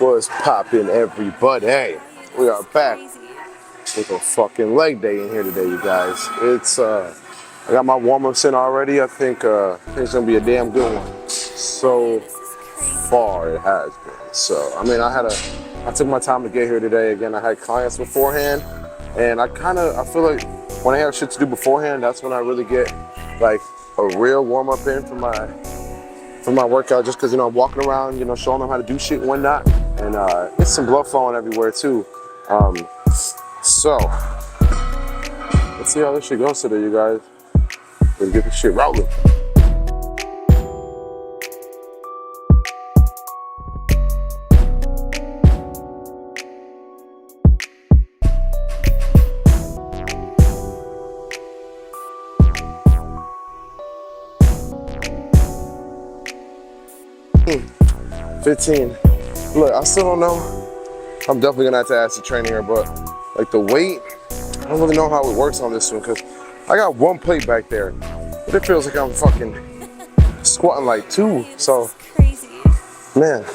What's poppin', everybody? We are back with a fucking leg day in here today, you guys. I got my warm-ups in already. I think it's gonna be a damn good one. So far, it has been. So, I mean, I took my time to get here today. Again, I had clients beforehand, and I feel like when I have shit to do beforehand, that's when I really get like a real warm-up in for my workout, just because, I'm walking around, showing them how to do shit and whatnot, and it's some blood flowing everywhere too. So let's see how this shit goes today, you guys. Let's get this shit rolling. Hmm. 15. Look, I still don't know. I'm definitely gonna have to ask the trainer here, but like the weight, I don't really know how it works on this one, because I got one plate back there, but it feels like I'm fucking squatting like two. So, man,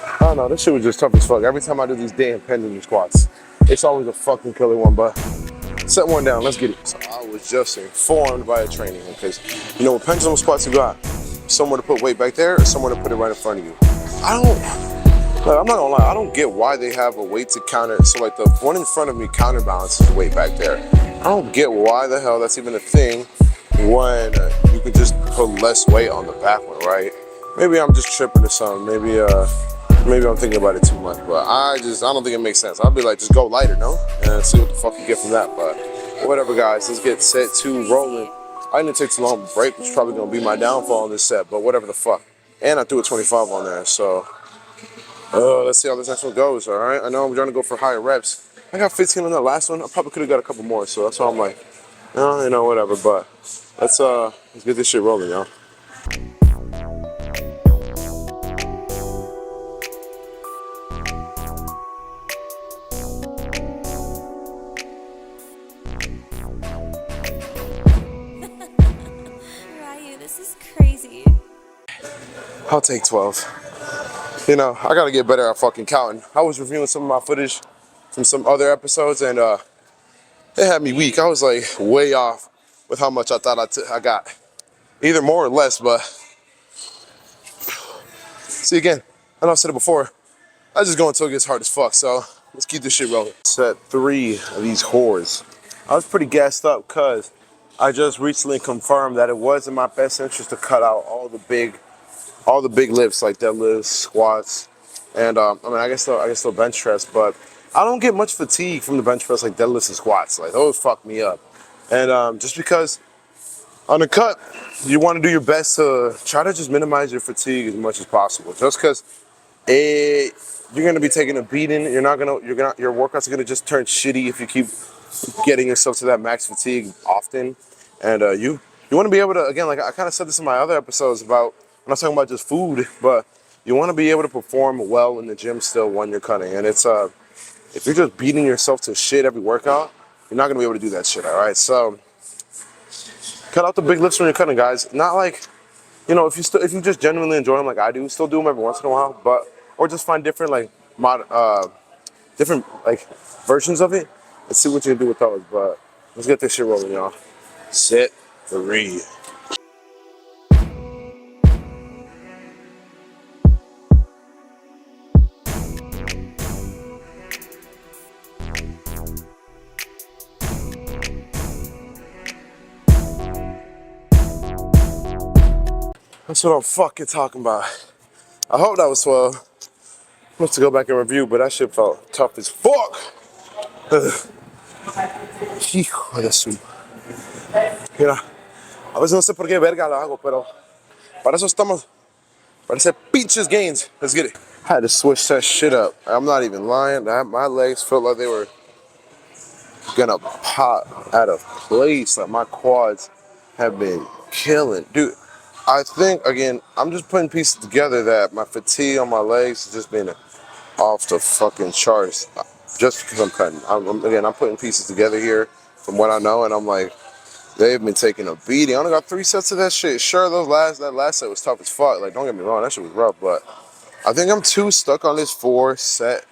I don't know. This shit was just tough as fuck. Every time I do these damn pendulum squats, it's always a fucking killer one. But set one down. Let's get it. So I was just informed by a trainer, because with pendulum squats, you got somewhere to put weight back there or somewhere to put it right in front of you. I'm not gonna lie, I don't get why they have a weight to counter. So like the one in front of me counterbalances the weight back there. I don't get why the hell that's even a thing when you can just put less weight on the back one, right? Maybe I'm just tripping or something. Maybe I'm thinking about it too much, but I don't think it makes sense. I'll be like, just go lighter, no? And see what the fuck you get from that. But whatever, guys, let's get set to rolling. I didn't take too long of a break, which is probably gonna be my downfall in this set, but whatever the fuck. And I threw a 25 on there, so let's see how this next one goes, all right? I know I'm trying to go for higher reps. I got 15 on that last one. I probably could have got a couple more, so that's why I'm like, whatever. But let's get this shit rolling, y'all. This is crazy. I'll take 12. I gotta get better at fucking counting. I was reviewing some of my footage from some other episodes, and it had me weak. I was like way off with how much I thought I got. Either more or less, but see, again, I know I said it before, I just go until it gets hard as fuck, so let's keep this shit rolling. Set 3 of these whores. I was pretty gassed up because I just recently confirmed that it was in my best interest to cut out all the big lifts, like deadlifts, squats, and I guess still bench press, but I don't get much fatigue from the bench press like deadlifts and squats. Like those fuck me up. And just because on the cut, you want to do your best to try to just minimize your fatigue as much as possible. Just because you're gonna be taking a beating, your workouts are gonna just turn shitty if you keep getting yourself to that max fatigue often. And you want to be able to, again, like I kind of said this in my other episodes about, I'm not talking about just food, but you want to be able to perform well in the gym still when you're cutting. And it's if you're just beating yourself to shit every workout, you're not gonna be able to do that shit. All right, so cut out the big lifts when you're cutting, guys. Not like, if you just genuinely enjoy them like I do, still do them every once in a while, or just find different different versions of it and see what you can do with those. But let's get this shit rolling, y'all. Set 3. That's what I'm fucking talking about. I hope that was 12. I'm going to go back and review, but that shit felt tough as fuck. Hijo de su. Mira, a veces no sé por qué verga lo hago, pero para eso estamos, para hacer pinches gains. Let's get it. I had to switch that shit up. I'm not even lying. My legs felt like they were gonna pop out of place. Like my quads have been killing. Dude, I think, again, I'm just putting pieces together that my fatigue on my legs has just been off the fucking charts. Just because I'm cutting. I'm putting pieces together here from what I know, and I'm like, they've been taking a beating. I only got 3 sets of that shit. Sure, that last set was tough as fuck. Like, don't get me wrong, that shit was rough, but I think I'm too stuck on this four set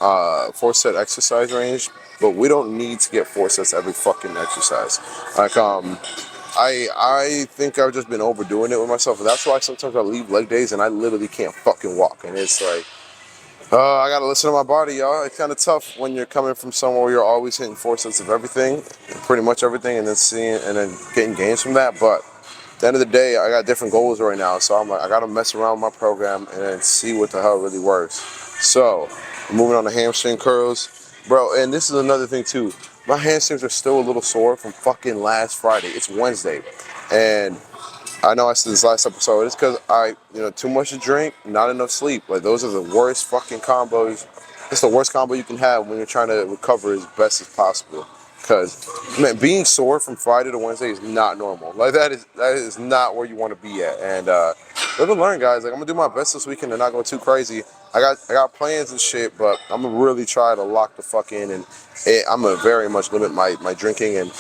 exercise range, but we don't need to get 4 sets every fucking exercise. Like I think I've just been overdoing it with myself, and that's why sometimes I leave leg days and I literally can't fucking walk, and it's like, I gotta listen to my body, y'all. It's kind of tough when you're coming from somewhere where you're always hitting 4 sets of everything, pretty much everything, and then getting gains from that. But at the end of the day, I got different goals right now, so I'm like, I gotta mess around with my program and then see what the hell really works. So, moving on to hamstring curls, bro. And this is another thing too. My hamstrings are still a little sore from fucking last Friday. It's Wednesday, and I know I said this last episode. It's because too much to drink, not enough sleep. Like those are the worst fucking combos. It's the worst combo you can have when you're trying to recover as best as possible. Because man, being sore from Friday to Wednesday is not normal. Like that is not where you want to be at. And live and learn, guys. Like I'm gonna do my best this weekend and not go too crazy. I got plans and shit, but I'm gonna really try to lock the fuck in, and I'm gonna very much limit my drinking and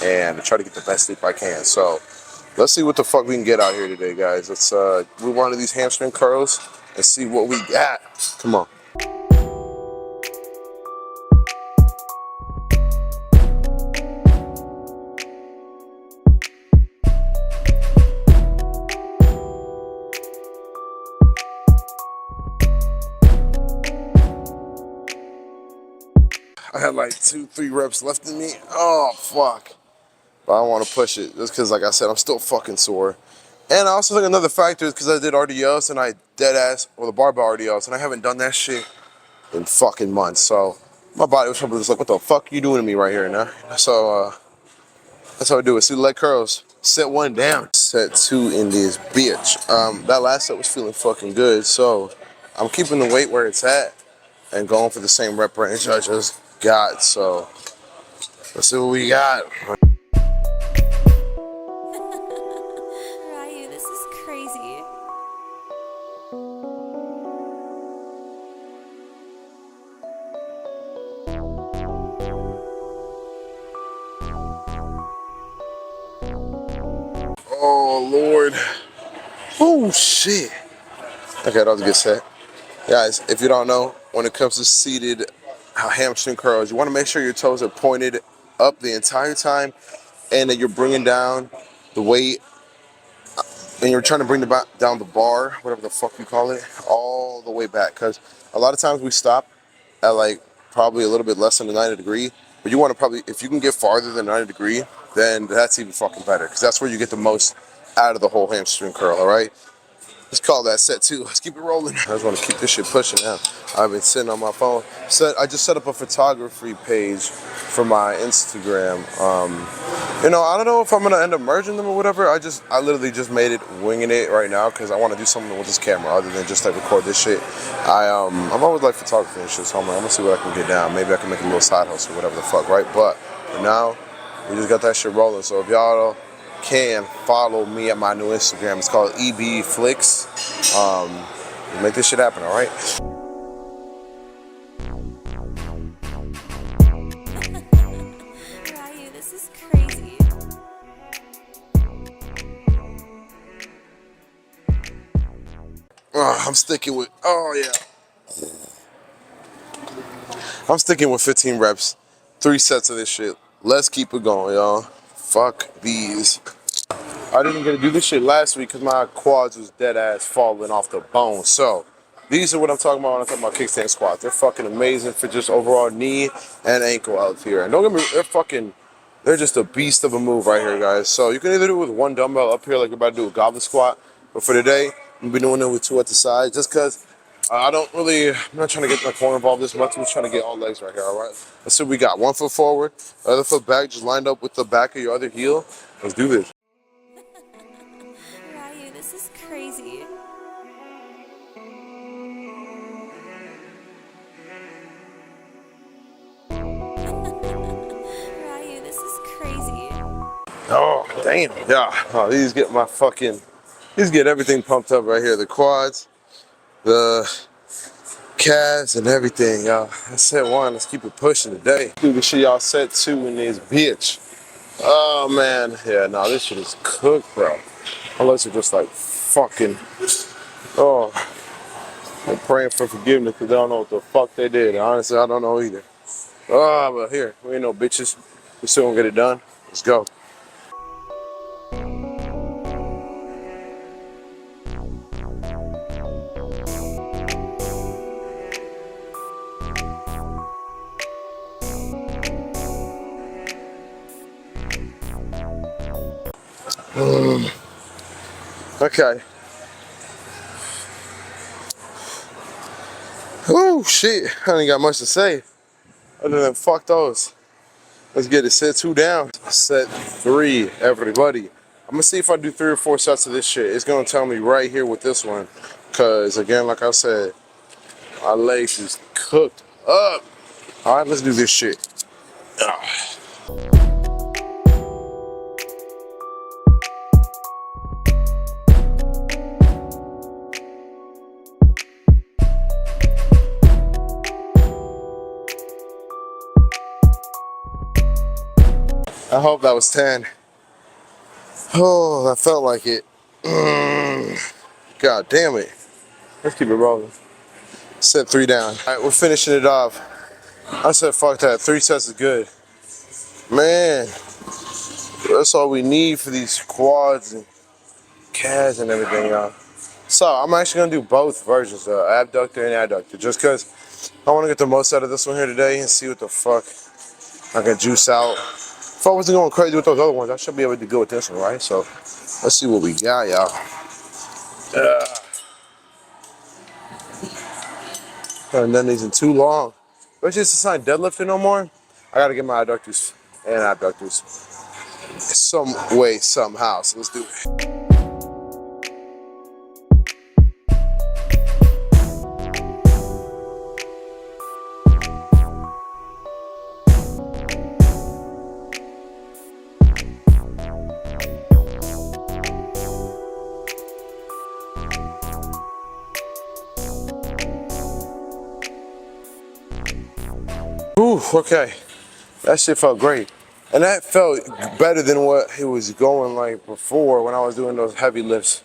try to get the best sleep I can. So. Let's see what the fuck we can get out here today, guys. Let's move on to these hamstring curls and see what we got. Come on. I had like 2-3 reps left in me. Oh, fuck. But I don't want to push it just because, like I said, I'm still fucking sore. And I also think another factor is because I did RDLs and I the barbell RDLs, and I haven't done that shit in fucking months. So my body was probably just like, what the fuck you doing to me right here now? So that's how I do it. See the leg curls. Set 1 down. Set 2 in this bitch. That last set was feeling fucking good. So I'm keeping the weight where it's at and going for the same rep range I just got. So let's see what we got. Ryu, this is crazy. Oh, Lord. Oh, shit. Okay, that was a good set. Guys, if you don't know, when it comes to seated hamstring curls, you want to make sure your toes are pointed up the entire time and that you're bringing down the weight and you're trying to bring down the bar, whatever the fuck you call it, all the way back. Because a lot of times we stop at like probably a little bit less than a 90 degree, but you want to probably, if you can get farther than 90 degree, then that's even fucking better because that's where you get the most out of the whole hamstring curl, all right? Let's call that set 2. Let's keep it rolling. I just want to keep this shit pushing now. I've been sitting on my phone. I just set up a photography page for my Instagram. I don't know if I'm gonna end up merging them or whatever. I literally just made it winging it right now because I want to do something with this camera other than just like record this shit. I've always liked photography and shit, so I'm gonna see what I can get down. Maybe I can make a little side hustle or whatever the fuck, right? But for now, we just got that shit rolling. So if y'all can follow me at my new Instagram. It's called Ebelifting. Make this shit happen, all right? Ryu, this is crazy. I'm sticking with, I'm sticking with 15 reps, 3 sets of this shit. Let's keep it going, y'all. Fuck these. I didn't get to do this shit last week because my quads was dead ass falling off the bone. So these are what I'm talking about when I'm talking about kickstand squats. They're fucking amazing for just overall knee and ankle health here. And don't get me, they're just a beast of a move right here, guys. So you can either do it with 1 dumbbell up here like you're about to do a goblet squat, but for today, I'm gonna be doing it with 2 at the side just because I'm not trying to get my core involved this much. I'm just trying to get all legs right here, all right? Let's see what we got. 1 foot forward, other foot back, just lined up with the back of your other heel. Let's do this. Ryu, this is crazy. Ryu, this is crazy. Oh, damn. Yeah. Oh, these get everything pumped up right here. The quads, the calves, and everything, y'all. That's set 1. Let's keep it pushing today. Make sure y'all set 2 in this bitch. Oh, man. Yeah, no, this shit is cooked, bro. Unless you're just like fucking, oh. I'm praying for forgiveness because they don't know what the fuck they did. Honestly, I don't know either. Oh, but here, we ain't no bitches. We still gonna get it done. Let's go. Okay. Oh shit, I ain't got much to say other than fuck those. Let's get it. Set 2 down. Set 3, everybody. I'm gonna see if I do 3 or 4 sets of this shit. It's gonna tell me right here with this one. Cause again, like I said, my legs is cooked up. Alright, let's do this shit. Ah. I hope that was 10. Oh, that felt like it. God damn it. Let's keep it rolling. Set 3 down. Alright, we're finishing it off. I said fuck that. 3 sets is good. Man, that's all we need for these quads and calves and everything, y'all. So I'm actually gonna do both versions, abductor and adductor, just cause I wanna get the most out of this one here today and see what the fuck I can juice out. If I wasn't going crazy with those other ones, I should be able to do good with this one, right? So let's see what we got, y'all. And then these in too long. But it's just a sign deadlifting no more. I gotta get my adductors and abductors some way, somehow. So let's do it. Ooh, okay. That shit felt great. And that felt better than what it was going like before when I was doing those heavy lifts.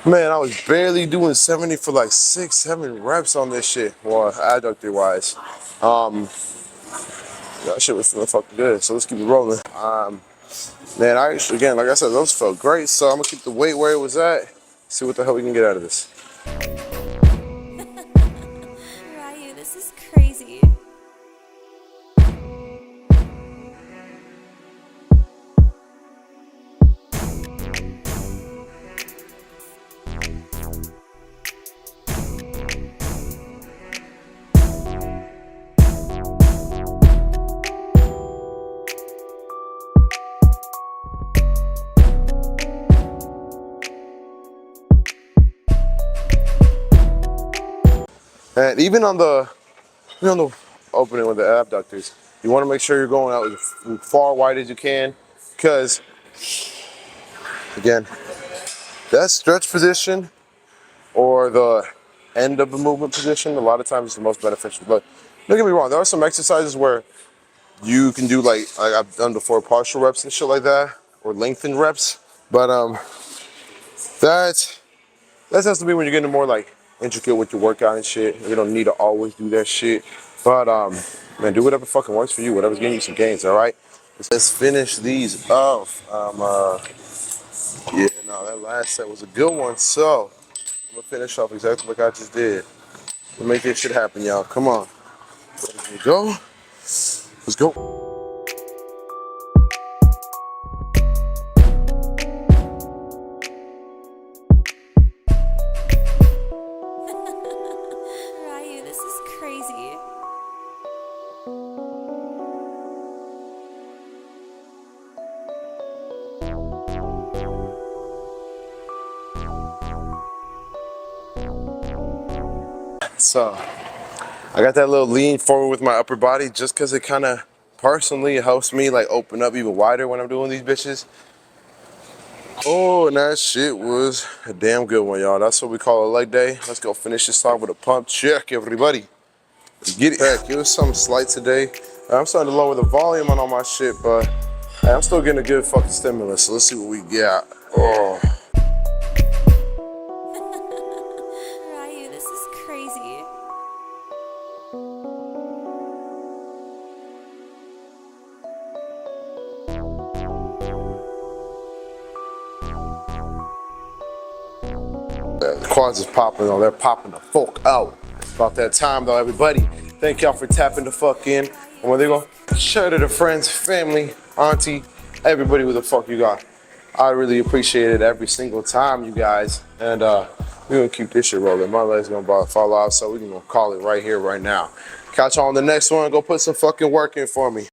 Man, I was barely doing 70 for like 6, 7 reps on this shit. Well, adductor wise. That shit was feeling fucking good. So let's keep it rolling. Man, I actually, again, like I said, those felt great. So I'm gonna keep the weight where it was at. See what the hell we can get out of this. Ryu, this is crazy. And even on the opening with the abductors, you want to make sure you're going out as far wide as you can, because again, that stretch position or the end of the movement position, a lot of times is the most beneficial. But don't get me wrong, there are some exercises where you can do like I've done before, partial reps and shit like that, or lengthened reps. But that has to be when you're getting more like intricate with your workout and shit. You don't need to always do that shit. But man, do whatever fucking works for you. Whatever's getting you some gains. All right. Let's finish these off. Yeah, no, that last set was a good one. So I'm gonna finish off exactly like I just did. We'll make this shit happen, y'all. Come on. There we go. Let's go. Ryu, this is crazy. So I got that little lean forward with my upper body just because it kind of personally helps me like open up even wider when I'm doing these bitches. Oh, and that shit was a damn good one, y'all. That's what we call a leg day. Let's go finish this off with a pump check, everybody. Let's get it. Heck, it was something slight today. I'm starting to lower the volume on all my shit, but hey, I'm still getting a good fucking stimulus. So let's see what we got. Oh. Ryu, this is Quads is popping though. They're popping the fuck out. It's about that time though, everybody. Thank y'all for tapping the fuck in. And when they go, share to the friends, family, auntie, everybody who the fuck you got. I really appreciate it every single time, you guys. And we're gonna keep this shit rolling. My leg's gonna about to fall off, so we're gonna call it right here, right now. Catch y'all on the next one. Go put some fucking work in for me.